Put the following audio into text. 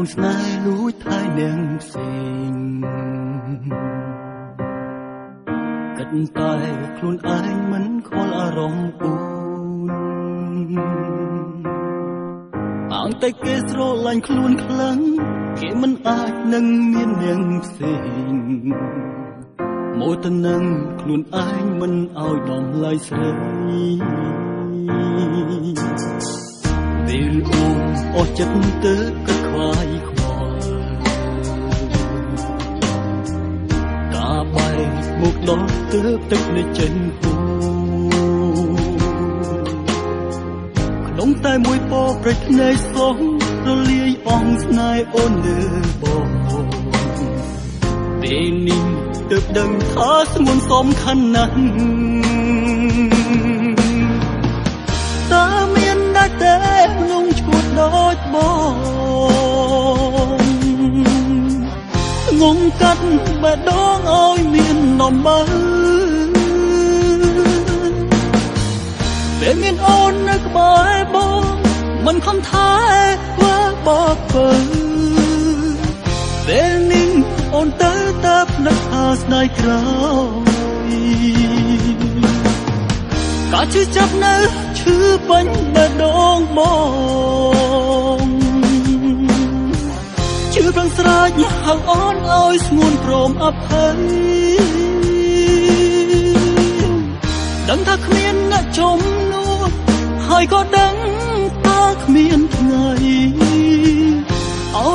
ងស្នេហ៍លួចថែនាងផ្សេងគិតតែខ្លួនឯងមិនខ្វល់អារម្មណ៍អូនអងតែគេស្រឡាញ់ខ្លួនខ្លាំងគេមិនអាចនឹងមាននាងផ្សេងមកទៅនឹងខ្លួនឯងមិនឲ្យដំឡៃស្រីពេលអូនអស់ចិត្តទៅគិតខ្វាយខ្វល់កាបែកមកដល់ទៅទឹកនៃចិនហូរក្នុងតែមួយពរប្រជ្នៃសងរលាយអងស្នេហ៍អូនលើបងពេលនេះទើបដឹងថាស្ងួនសំខាន់ណាស់តើមានតែតែងឈួតដូចបងងងកាត់បេះដូងឲ្យមានដំបៅពេលមានអូននៅក្បែរបងមិនខំថែធ្វើបបពើពេលនេះអូនទៅតាប់នឹកថាស្ដាយក្រោយកាឈឺចាប់នៅឈឺបាញ់បេះដូងបងឈឺប្រឹងស្រែកហៅអូនឲ្យស្ងួនព្រមអភ័យដឹងថាគ្មានអ្នកជំនួសហើយក៏ដឹង